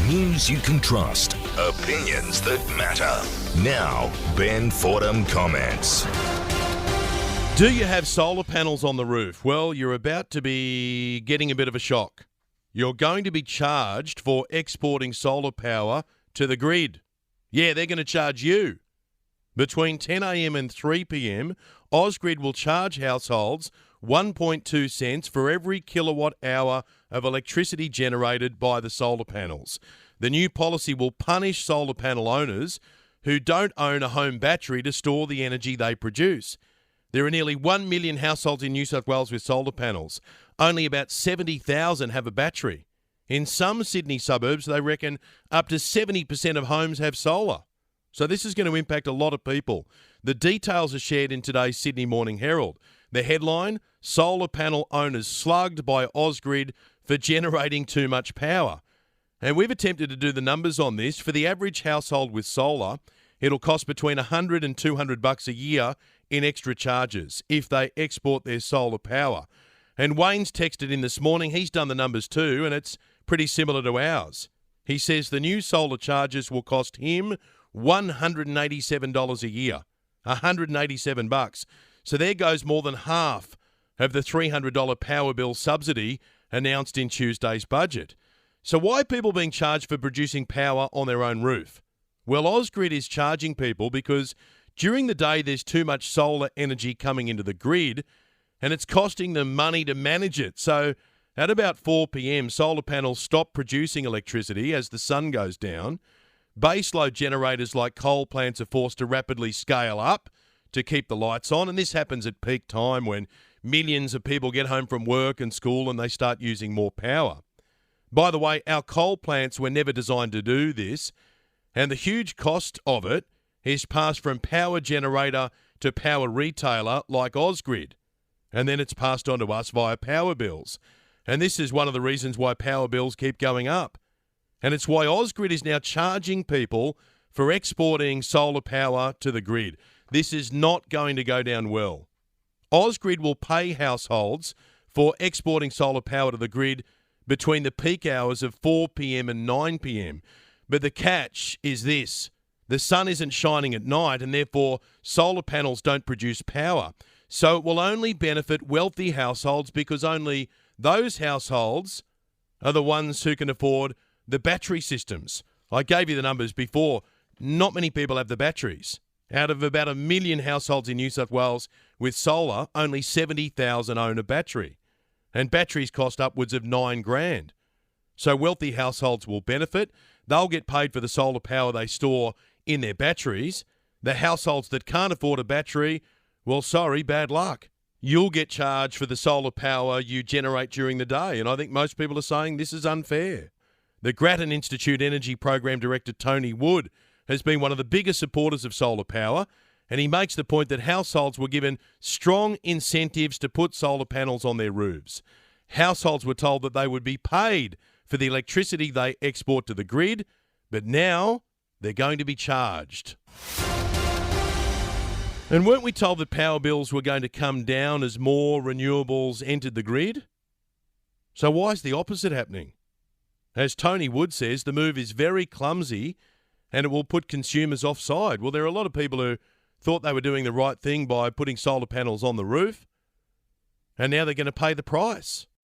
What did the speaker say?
News you can trust. Opinions that matter. Now, Ben Fordham comments. Do you have solar panels on the roof? Well, you're about to be getting a bit of a shock. You're going to be charged for exporting solar power to the grid. Yeah, they're going to charge you. Between 10 a.m. and 3 p.m, AUSGRID will charge households 1.2 cents for every kilowatt hour of electricity generated by the solar panels. The new policy will punish solar panel owners who don't own a home battery to store the energy they produce. There are nearly 1 million households in New South Wales with solar panels. Only about 70,000 have a battery. In some Sydney suburbs, they reckon up to 70% of homes have solar. So this is going to impact a lot of people. The details are shared in today's Sydney Morning Herald. The headline, solar panel owners slugged by AUSGRID for generating too much power. And we've attempted to do the numbers on this. For the average household with solar, it'll cost between $100 and $200 a year in extra charges if they export their solar power. And Wayne's texted in this morning. He's done the numbers too, and it's pretty similar to ours. He says the new solar charges will cost him $187 a year. $187. So there goes more than half of the $300 power bill subsidy announced in Tuesday's budget. So why are people being charged for producing power on their own roof? Well, AUSGRID is charging people because during the day there's too much solar energy coming into the grid and it's costing them money to manage it. So at about 4 p.m, solar panels stop producing electricity as the sun goes down. Baseload generators like coal plants are forced to rapidly scale up to keep the lights on, and this happens at peak time when millions of people get home from work and school and they start using more power. By the way, our coal plants were never designed to do this, and the huge cost of it is passed from power generator to power retailer like AUSGRID, and then it's passed on to us via power bills. And this is one of the reasons why power bills keep going up. And it's why AUSGRID is now charging people for exporting solar power to the grid. This is not going to go down well. AUSGRID will pay households for exporting solar power to the grid between the peak hours of 4 p.m. and 9 p.m. But the catch is this. The sun isn't shining at night and therefore solar panels don't produce power. So it will only benefit wealthy households because only those households are the ones who can afford the battery systems. I gave you the numbers before. Not many people have the batteries. Out of about 1 million households in New South Wales with solar, only 70,000 own a battery. And batteries cost upwards of $9,000. So wealthy households will benefit. They'll get paid for the solar power they store in their batteries. The households that can't afford a battery, well, sorry, bad luck. You'll get charged for the solar power you generate during the day. And I think most people are saying this is unfair. The Grattan Institute Energy Program Director Tony Wood has been one of the biggest supporters of solar power, and he makes the point that households were given strong incentives to put solar panels on their roofs. Households were told that they would be paid for the electricity they export to the grid, but now they're going to be charged. And weren't we told that power bills were going to come down as more renewables entered the grid? So why is the opposite happening? As Tony Wood says, the move is very clumsy and it will put consumers offside. Well, there are a lot of people who thought they were doing the right thing by putting solar panels on the roof, and now they're going to pay the price.